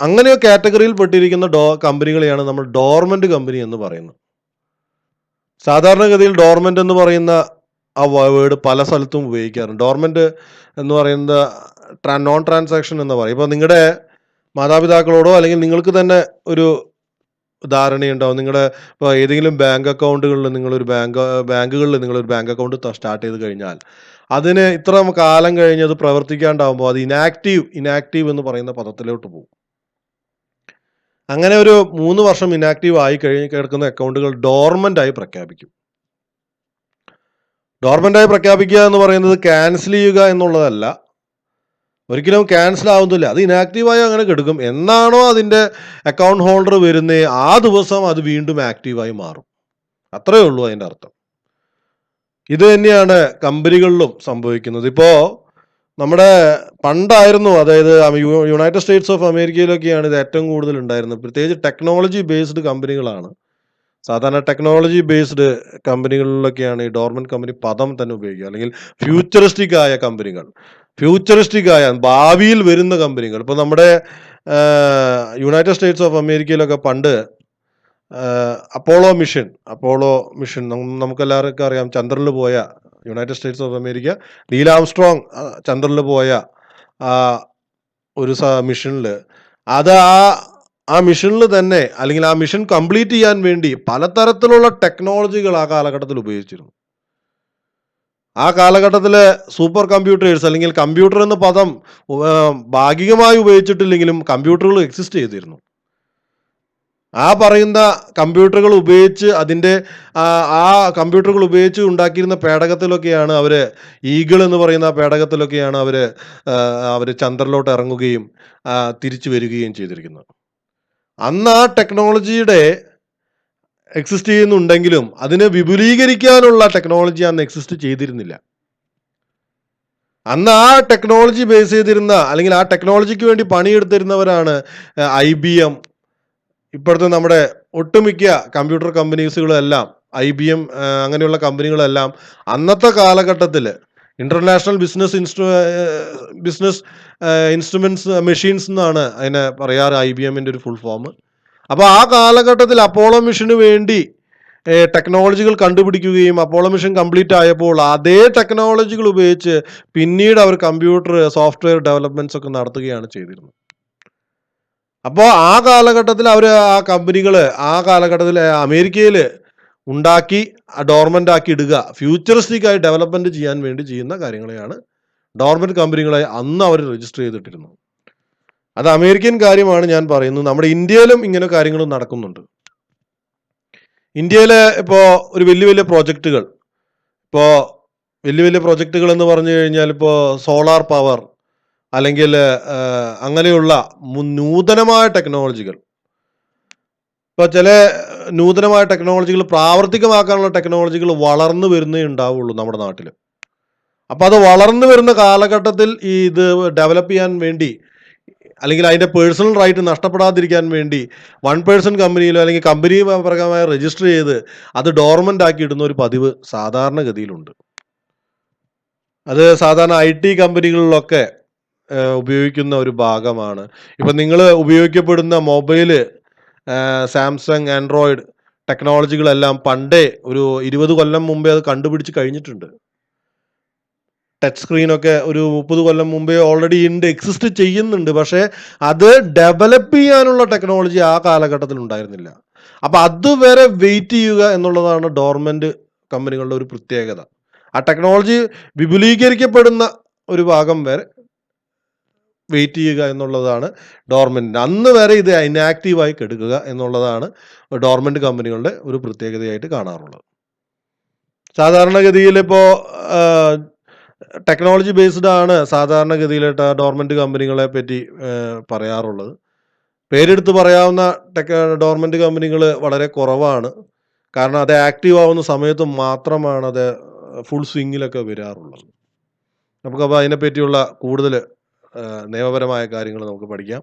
അങ്ങനെ കാറ്റഗറിയിൽ പെട്ടിരിക്കുന്ന കമ്പനികളെയാണ് നമ്മൾ ഡോർമെന്റ് കമ്പനി എന്ന് പറയുന്നത്. സാധാരണഗതിയിൽ ഡോർമെന്റ് എന്ന് പറയുന്ന ആ വേർഡ് പല സ്ഥലത്തും ഉപയോഗിക്കാറുണ്ട്. ഡോർമെന്റ് എന്ന് പറയുന്നത് നോൺ ട്രാൻസാക്ഷൻ എന്ന് പറയും. ഇപ്പോൾ നിങ്ങളുടെ മാതാപിതാക്കളോടോ അല്ലെങ്കിൽ നിങ്ങൾക്ക് തന്നെ ഒരു ധാരണയുണ്ടാവും. നിങ്ങളുടെ ഇപ്പോൾ ഏതെങ്കിലും ബാങ്ക് അക്കൗണ്ടുകളിൽ നിങ്ങളൊരു ബാങ്കുകളിൽ നിങ്ങളൊരു ബാങ്ക് അക്കൗണ്ട് സ്റ്റാർട്ട് ചെയ്ത് കഴിഞ്ഞാൽ അതിന് ഇത്ര കാലം കഴിഞ്ഞ് അത് പ്രവർത്തിക്കാണ്ടാവുമ്പോൾ അത് ഇനാക്റ്റീവ് എന്ന് പറയുന്ന പദത്തിലോട്ട് പോകും. അങ്ങനെ ഒരു 3 വർഷം ഇനാക്റ്റീവ് ആയി കിടക്കുന്ന അക്കൗണ്ടുകൾ ഡോർമെന്റ് ആയി പ്രഖ്യാപിക്കും. ഡോർമെന്റ് ആയി പ്രഖ്യാപിക്കുക എന്ന് പറയുന്നത് ക്യാൻസൽ ചെയ്യുക എന്നുള്ളതല്ല. ഒരിക്കലും ക്യാൻസൽ ആവുന്നില്ല. അത് ഇനാക്റ്റീവായി അങ്ങനെ കിടക്കും. എന്നാണോ അതിൻ്റെ അക്കൗണ്ട് ഹോൾഡർ വരുന്നത് ആ ദിവസം അത് വീണ്ടും ആക്റ്റീവായി മാറും. അത്രയേ ഉള്ളൂ അതിൻ്റെ അർത്ഥം. ഇത് തന്നെയാണ് കമ്പനികളിലും സംഭവിക്കുന്നത്. ഇപ്പോൾ നമ്മുടെ പണ്ടായിരുന്നു, അതായത് യുണൈറ്റഡ് സ്റ്റേറ്റ്സ് ഓഫ് അമേരിക്കയിലൊക്കെയാണ് ഇത് ഏറ്റവും കൂടുതൽ ഉണ്ടായിരുന്നത്. പ്രത്യേകിച്ച് ടെക്നോളജി ബേസ്ഡ് കമ്പനികളാണ്. സാധാരണ ടെക്നോളജി ബേസ്ഡ് കമ്പനികളിലൊക്കെയാണ് ഈ ഡോർമെന്റ് കമ്പനി പദം തന്നെ ഉപയോഗിക്കുക. അല്ലെങ്കിൽ ഫ്യൂച്ചറിസ്റ്റിക് ആയ കമ്പനികൾ, ഫ്യൂച്ചറിസ്റ്റിക് ആയ ഭാവിയിൽ വരുന്ന കമ്പനികൾ. ഇപ്പോൾ നമ്മുടെ യുണൈറ്റഡ് സ്റ്റേറ്റ്സ് ഓഫ് അമേരിക്കയിലൊക്കെ പണ്ട് അപ്പോളോ മിഷൻ നമുക്കെല്ലാവർക്കും അറിയാം. ചന്ദ്രനിൽ പോയ United States of America, Neil Armstrong ചന്ദ്രനിൽ പോയ ആ ഒരു മിഷനിൽ, അത് ആ മിഷനിൽ തന്നെ, അല്ലെങ്കിൽ ആ മിഷൻ കംപ്ലീറ്റ് ചെയ്യാൻ വേണ്ടി പലതരത്തിലുള്ള ടെക്നോളജികൾ ആ കാലഘട്ടത്തിൽ ഉപയോഗിച്ചിരുന്നു. ആ കാലഘട്ടത്തിൽ സൂപ്പർ കമ്പ്യൂട്ടേഴ്സ്, അല്ലെങ്കിൽ കമ്പ്യൂട്ടർ എന്ന പദം ഭാഗികമായി ഉപയോഗിച്ചിട്ടില്ലെങ്കിലും കമ്പ്യൂട്ടറുകൾ എക്സിസ്റ്റ് ചെയ്തിരുന്നു. ആ പറയുന്ന കമ്പ്യൂട്ടറുകൾ ഉപയോഗിച്ച് അതിൻ്റെ ആ കമ്പ്യൂട്ടറുകൾ ഉപയോഗിച്ച് ഉണ്ടാക്കിയിരുന്ന പേടകത്തിലൊക്കെയാണ് അവർ, ഈഗിൾ എന്ന് പറയുന്ന പേടകത്തിലൊക്കെയാണ് അവർ ചന്ദ്രനിലോട്ട് ഇറങ്ങുകയും തിരിച്ചു വരികയും ചെയ്തിരിക്കുന്നത്. അന്ന് ആ ടെക്നോളജിയുടെ എക്സിസ്റ്റ് ചെയ്യുന്നുണ്ടെങ്കിലും അതിനെ വിപുലീകരിക്കാനുള്ള ടെക്നോളജി അന്ന് എക്സിസ്റ്റ് ചെയ്തിരുന്നില്ല. അന്ന് ആ ടെക്നോളജി ബേസ് ചെയ്തിരുന്ന, അല്ലെങ്കിൽ ആ ടെക്നോളജിക്ക് വേണ്ടി പണിയെടുത്തിരുന്നവരാണ് IBM. ഇപ്പോഴത്തെ നമ്മുടെ ഒട്ടുമിക്ക കമ്പ്യൂട്ടർ കമ്പനീസുകളെല്ലാം, IBM അങ്ങനെയുള്ള കമ്പനികളെല്ലാം അന്നത്തെ കാലഘട്ടത്തിൽ ഇന്റർനാഷണൽ ബിസിനസ് ഇൻസ്ട്രുമെന്റ്സ് മെഷീൻസ് എന്നാണ് അതിനെ പറയാറ്, IBMന്റെ ഒരു ഫുൾ ഫോം. അപ്പോൾ ആ കാലഘട്ടത്തിൽ അപ്പോളോ മിഷന് വേണ്ടി ടെക്നോളജികൾ കണ്ടുപിടിക്കുകയും അപ്പോളോ മിഷൻ കംപ്ലീറ്റ് ആയപ്പോൾ അതേ ടെക്നോളജികൾ ഉപയോഗിച്ച് പിന്നീട് അവർ കമ്പ്യൂട്ടർ സോഫ്റ്റ്വെയർ ഡെവലപ്മെന്റ്സ് ഒക്കെ നടത്തുകയാണ് ചെയ്തിരുന്നത്. അപ്പോൾ ആ കാലഘട്ടത്തിൽ ആ കമ്പനികൾ ആ കാലഘട്ടത്തിൽ അമേരിക്കയിൽ ഉണ്ടാക്കി ഡോർമെന്റ് ആക്കി ഇടുക, ഫ്യൂച്ചറിസ്റ്റിക് ആയി ഡെവലപ്മെന്റ് ചെയ്യാൻ വേണ്ടി ചെയ്യുന്ന കാര്യങ്ങളെയാണ് ഡോർമെന്റ് കമ്പനികളെ അന്ന് അവർ രജിസ്റ്റർ ചെയ്തിട്ടിരുന്നു. അത് അമേരിക്കൻ കാര്യമാണ് ഞാൻ പറയുന്നത്. നമ്മുടെ ഇന്ത്യയിലും ഇങ്ങനെ കാര്യങ്ങൾ നടക്കുന്നുണ്ട്. ഇന്ത്യയിൽ ഇപ്പോൾ ഒരു വലിയ പ്രോജക്റ്റുകൾ, എന്ന് പറഞ്ഞു കഴിഞ്ഞാൽ ഇപ്പോൾ സോളാർ പവർ, അല്ലെങ്കിൽ അങ്ങനെയുള്ള നൂതനമായ ടെക്നോളജികൾ, ഇപ്പോൾ ചില നൂതനമായ ടെക്നോളജികൾ പ്രാവർത്തികമാക്കാനുള്ള ടെക്നോളജികൾ വളർന്നു വരുന്നേ ഉണ്ടാവുള്ളൂ നമ്മുടെ നാട്ടിൽ. അപ്പോൾ അത് വളർന്നു വരുന്ന കാലഘട്ടത്തിൽ ഇത് ഡെവലപ്പ് ചെയ്യാൻ വേണ്ടി, അല്ലെങ്കിൽ അതിൻ്റെ പേഴ്സണൽ റൈറ്റ് നഷ്ടപ്പെടാതിരിക്കാൻ വേണ്ടി 1% കമ്പനിയിലോ അല്ലെങ്കിൽ കമ്പനി പ്രകാരമായി രജിസ്റ്റർ ചെയ്ത് അത് ഡോർമെൻ്റ് ആക്കി ഇടുന്ന ഒരു പതിവ് സാധാരണഗതിയിലുണ്ട്. അത് സാധാരണ IT കമ്പനികളിലൊക്കെ ഉപയോഗിക്കുന്ന ഒരു ഭാഗമാണ്. ഇപ്പം നിങ്ങൾ ഉപയോഗിക്കപ്പെടുന്ന മൊബൈല്, സാംസങ്, ആൻഡ്രോയിഡ് ടെക്നോളജികളെല്ലാം പണ്ടേ ഒരു 20 കൊല്ലം മുമ്പേ അത് കണ്ടുപിടിച്ച് കഴിഞ്ഞിട്ടുണ്ട്. ടച്ച് സ്ക്രീനൊക്കെ ഒരു 30 കൊല്ലം മുമ്പേ ഓൾറെഡി എക്സിസ്റ്റ് ചെയ്യുന്നുണ്ട്. പക്ഷേ അത് ഡെവലപ്പ് ചെയ്യാനുള്ള ടെക്നോളജി ആ കാലഘട്ടത്തിൽ ഉണ്ടായിരുന്നില്ല. അപ്പം അതുവരെ വെയിറ്റ് ചെയ്യുക എന്നുള്ളതാണ് ഡോർമെന്റ് കമ്പനികളുടെ ഒരു പ്രത്യേകത. ആ ടെക്നോളജി വിപുലീകരിക്കപ്പെടുന്ന ഒരു ഭാഗം വരെ വെയിറ്റ് ചെയ്യുക എന്നുള്ളതാണ് ഡോർമെന്റ്. അന്ന് വരെ ഇത് ഇനാക്റ്റീവായി കെടുക്കുക എന്നുള്ളതാണ് ഡോർമെന്റ് കമ്പനികളുടെ ഒരു പ്രത്യേകതയായിട്ട് കാണാറുള്ളത്. സാധാരണഗതിയിൽ ഇപ്പോൾ ടെക്നോളജി ബേസ്ഡ് ആണ് സാധാരണഗതിയിലായിട്ട് ഡോർമെന്റ് കമ്പനികളെ പറ്റി പറയാറുള്ളത്. പേരെടുത്ത് പറയാവുന്ന ഡോർമെന്റ് കമ്പനികൾ വളരെ കുറവാണ്. കാരണം അത് ആക്റ്റീവ് ആവുന്ന സമയത്ത് മാത്രമാണ് അത് ഫുൾ സ്വിങ്ങിലൊക്കെ വരാറുള്ളത്. നമുക്കപ്പോൾ അതിനെപ്പറ്റിയുള്ള കൂടുതൽ നിയമപരമായ കാര്യങ്ങൾ നമുക്ക് പഠിക്കാം.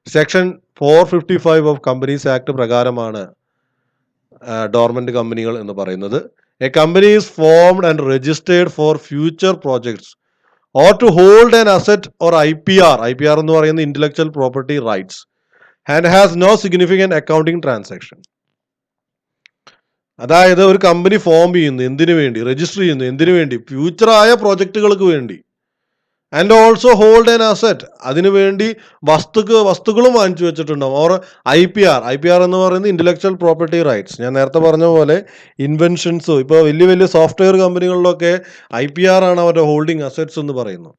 സെക്ഷൻ 455 ഓഫ് കമ്പനീസ് ആക്ട് പ്രകാരമാണ് ഡോർമെന്റ് കമ്പനികൾ എന്ന് പറയുന്നത്. A company is formed and registered for future projects or to hold an asset or IPR എന്ന് പറയുന്നത് intellectual property rights and has no significant accounting transaction. അതായത് ഒരു കമ്പനി ഫോം ചെയ്യുന്നു എന്തിനു വേണ്ടി, രജിസ്റ്റർ ചെയ്യുന്നു എന്തിനു വേണ്ടി, ഫ്യൂച്ചറായ പ്രോജക്റ്റുകൾക്ക് വേണ്ടി. And also hold an asset, അതിനുവേണ്ടി വസ്തുക്കളും വാങ്ങിച്ചു വെച്ചിട്ടുണ്ടാവും. ഓർ IPR എന്ന് പറയുന്നത് ഇന്റലക്ച്വൽ പ്രോപ്പർട്ടി റൈറ്റ്സ്. ഞാൻ നേരത്തെ പറഞ്ഞ പോലെ ഇൻവെൻഷൻസ്, ഇപ്പോൾ വലിയ സോഫ്റ്റ്വെയർ കമ്പനികളിലൊക്കെ IPR ആണ് അവരുടെ ഹോൾഡിംഗ് അസറ്റ്സ് എന്ന് പറയുന്നത്.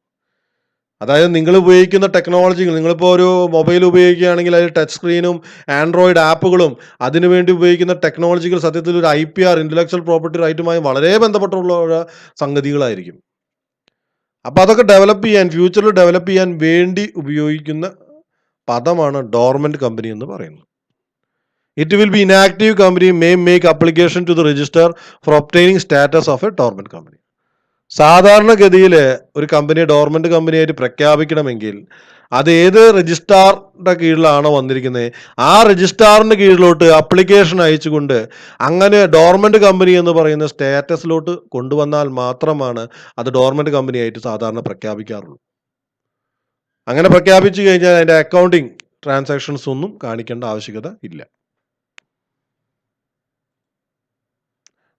അതായത് നിങ്ങൾ ഉപയോഗിക്കുന്ന ടെക്നോളജികൾ, നിങ്ങളിപ്പോൾ ഒരു മൊബൈൽ ഉപയോഗിക്കുകയാണെങ്കിൽ അതിൽ ടച്ച് സ്ക്രീനും ആൻഡ്രോയിഡ് ആപ്പുകളും അതിനുവേണ്ടി ഉപയോഗിക്കുന്ന ടെക്നോളജികൾ സത്യത്തിൽ ഒരു IPR ഇന്റലക്ച്വൽ പ്രോപ്പർട്ടി റൈറ്റുമായി വളരെ ബന്ധപ്പെട്ടുള്ള സംഗതികളായിരിക്കും. അപ്പോൾ അതൊക്കെ ഡെവലപ്പ് ചെയ്യാൻ, ഫ്യൂച്ചറിൽ ഡെവലപ്പ് ചെയ്യാൻ വേണ്ടി ഉപയോഗിക്കുന്ന പദമാണ് ഡോർമെന്റ് കമ്പനി എന്ന് പറയുന്നത്. It will be inactive company may make application to the register for obtaining status of a dormant company. സാധാരണഗതിയിൽ ഒരു കമ്പനി ഡോർമെന്റ് കമ്പനിയായിട്ട് പ്രഖ്യാപിക്കണമെങ്കിൽ അത് ഏത് രജിസ്ട്രാറിന്റെ കീഴിലാണോ വന്നിരിക്കുന്നത് ആ രജിസ്ട്രാറിന്റെ കീഴിലോട്ട് അപ്ലിക്കേഷൻ അയച്ചുകൊണ്ട് അങ്ങനെ ഡോർമെന്റ് കമ്പനി എന്ന് പറയുന്ന സ്റ്റാറ്റസിലോട്ട് കൊണ്ടുവന്നാൽ മാത്രമാണ് അത് ഡോർമെന്റ് കമ്പനിയായിട്ട് സാധാരണ പ്രഖ്യാപിക്കാറുള്ളൂ. അങ്ങനെ പ്രഖ്യാപിച്ചു കഴിഞ്ഞാൽ അതിൻ്റെ അക്കൗണ്ടിങ് ട്രാൻസാക്ഷൻസ് ഒന്നും കാണിക്കേണ്ട ആവശ്യകത ഇല്ല.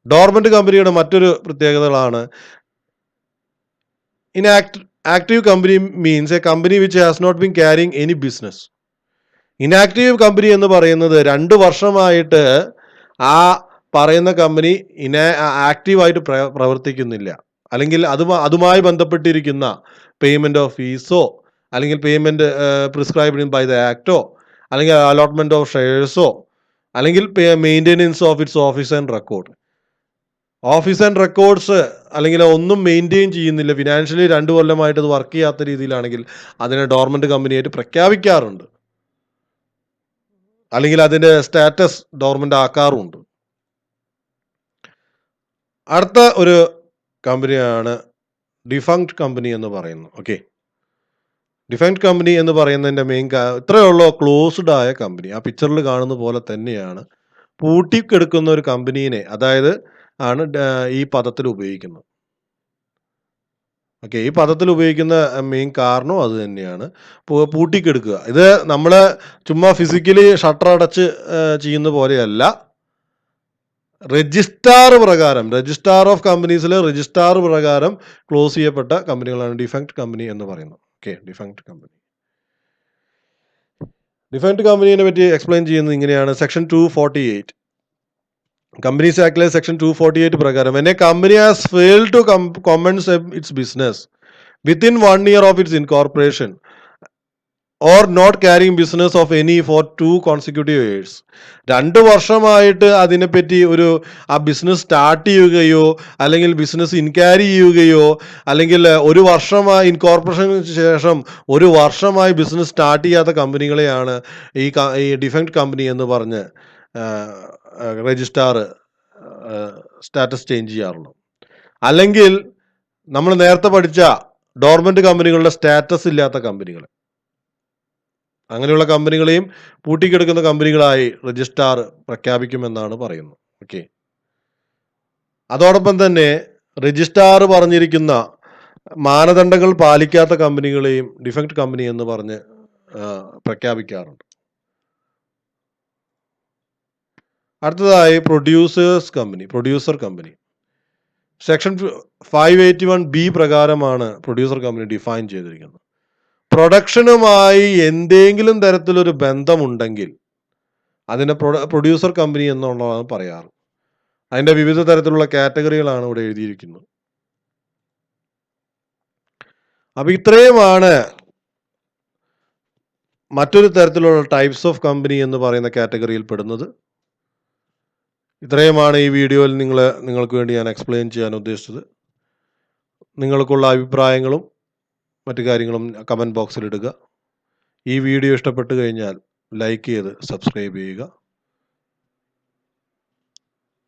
ഡോർമെന്റ് കമ്പനിയുടെ മറ്റൊരു പ്രത്യേകതകളാണ് Inactive company means a company which has not been carrying any business. Inactive company എന്ന് പറയുന്നത് 2 വർഷമായിട്ട് ആ പറയുന്ന കമ്പനി ആക്റ്റീവായിട്ട് പ്രവർത്തിക്കുന്നില്ല, അല്ലെങ്കിൽ അതുമായി ബന്ധപ്പെട്ടിരിക്കുന്ന പേയ്മെൻറ്റ് ഓഫ് ഫീസോ അല്ലെങ്കിൽ പേയ്മെൻറ്റ് പ്രിസ്ക്രൈബ്ഡ് ബൈ ദ ആക്റ്റോ അല്ലെങ്കിൽ അലോട്ട്മെൻറ്റ് ഓഫ് ഷെയർസോ അല്ലെങ്കിൽ maintenance of its office and record. Office and records അല്ലെങ്കിൽ ഒന്നും മെയിൻറ്റെയിൻ ചെയ്യുന്നില്ല, ഫിനാൻഷ്യലി 2 കൊല്ലമായിട്ട് അത് വർക്ക് ചെയ്യാത്ത രീതിയിലാണെങ്കിൽ അതിനെ ഡോർമെന്റ് കമ്പനിയായിട്ട് പ്രഖ്യാപിക്കാറുണ്ട്, അല്ലെങ്കിൽ അതിൻ്റെ സ്റ്റാറ്റസ് ഡോർമെന്റ് ആക്കാറുമുണ്ട്. അടുത്ത ഒരു കമ്പനിയാണ് ഡിഫങ്ക്ട് കമ്പനി എന്ന് പറയുന്നത്. ഓക്കെ, ഡിഫങ്ക്ട് കമ്പനി എന്ന് പറയുന്നതിൻ്റെ മെയിൻ ഇത്രയുള്ള ക്ലോസ്ഡ് ആയ കമ്പനി. ആ പിക്ചറിൽ കാണുന്ന പോലെ തന്നെയാണ് പൂട്ടിക്കെടുക്കുന്ന ഒരു കമ്പനീനെ അതായത് ആണ് ഈ പദത്തിൽ ഉപയോഗിക്കുന്നത്. ഓക്കെ, ഈ പദത്തിൽ ഉപയോഗിക്കുന്ന മെയിൻ കാരണം അത് തന്നെയാണ്, പൂട്ടിക്കെടുക്കുക. ഇത് നമ്മൾ ചുമ്മാ ഫിസിക്കലി ഷട്ടർ അടച്ച് ചെയ്യുന്ന പോലെയല്ല, രജിസ്ട്രാർ ഓഫ് കമ്പനീസിൽ രജിസ്ട്രാർ പ്രകാരം ക്ലോസ് ചെയ്യപ്പെട്ട കമ്പനികളാണ് ഡിഫങ്ക്ട് കമ്പനി എന്ന് പറയുന്നത്. ഓക്കെ, ഡിഫങ്ക്ട് കമ്പനിയെ പറ്റി എക്സ്പ്ലെയിൻ ചെയ്യുന്നത് ഇങ്ങനെയാണ്. സെക്ഷൻ 248 കമ്പനീസ് ആക്ടിലെ സെക്ഷൻ 248 പ്രകാരം when a company has failed to commence its business within 1 year of its incorporation or not carrying business of any for 2 consecutive years, 2 വർഷമായിട്ട് അതിനെപ്പറ്റി ആ ബിസിനസ് സ്റ്റാർട്ട് ചെയ്യുകയോ അല്ലെങ്കിൽ ബിസിനസ് ഇൻക്യാരി ചെയ്യുകയോ അല്ലെങ്കിൽ 1 വർഷമായി ഇൻകോർപ്പറേഷന് ശേഷം 1 വർഷമായി ബിസിനസ് സ്റ്റാർട്ട് ചെയ്യാത്ത കമ്പനികളെയാണ് ഈ ഡിഫങ്ക്ട് കമ്പനി എന്ന് പറഞ്ഞ് രജിസ്ട്രാർ സ്റ്റാറ്റസ് ചേഞ്ച് ചെയ്യാറുള്ളൂ. അല്ലെങ്കിൽ നമ്മൾ നേരത്തെ പഠിച്ച ഡോർമെന്റ് കമ്പനികളുടെ സ്റ്റാറ്റസ് ഇല്ലാത്ത കമ്പനികൾ, അങ്ങനെയുള്ള കമ്പനികളെയും പൂട്ടിക്കെടുക്കുന്ന കമ്പനികളായി രജിസ്ട്രാർ പ്രഖ്യാപിക്കുമെന്നാണ് പറയുന്നത്. ഓക്കെ, അതോടൊപ്പം തന്നെ രജിസ്ട്രാർ പറഞ്ഞിരിക്കുന്ന മാനദണ്ഡങ്ങൾ പാലിക്കാത്ത കമ്പനികളെയും ഡിഫങ്ക്ട് കമ്പനി എന്ന് പറഞ്ഞ് പ്രഖ്യാപിക്കാറുണ്ട്. അടുത്തതായി പ്രൊഡ്യൂസർ കമ്പനി സെക്ഷൻ 581B പ്രകാരമാണ് പ്രൊഡ്യൂസർ കമ്പനി ഡിഫൈൻ ചെയ്തിരിക്കുന്നത്. പ്രൊഡക്ഷനുമായി എന്തെങ്കിലും തരത്തിലൊരു ബന്ധമുണ്ടെങ്കിൽ അതിനെ പ്രൊഡ്യൂസർ കമ്പനി എന്നുള്ളതാണ് പറയാറ്. അതിൻ്റെ വിവിധ തരത്തിലുള്ള കാറ്റഗറികളാണ് ഇവിടെ എഴുതിയിരിക്കുന്നത്. അപ്പോൾ ഇത്രയുമാണ് മറ്റൊരു തരത്തിലുള്ള ടൈപ്സ് ഓഫ് കമ്പനി എന്ന് പറയുന്ന കാറ്റഗറിയിൽ പെടുന്നത്. ഇത്രയുമാണ് ഈ വീഡിയോയിൽ നിങ്ങൾക്ക് വേണ്ടി ഞാൻ എക്സ്പ്ലെയിൻ ചെയ്യാൻ ഉദ്ദേശിച്ചത്. നിങ്ങൾക്കുള്ള അഭിപ്രായങ്ങളും മറ്റു കാര്യങ്ങളും കമൻറ്റ് ബോക്സിൽ ഇടുക. ഈ വീഡിയോ ഇഷ്ടപ്പെട്ട് കഴിഞ്ഞാൽ ലൈക്ക് ചെയ്ത് സബ്സ്ക്രൈബ് ചെയ്യുക.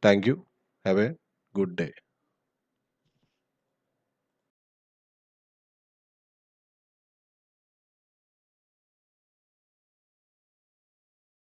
Thank you. Have A good day.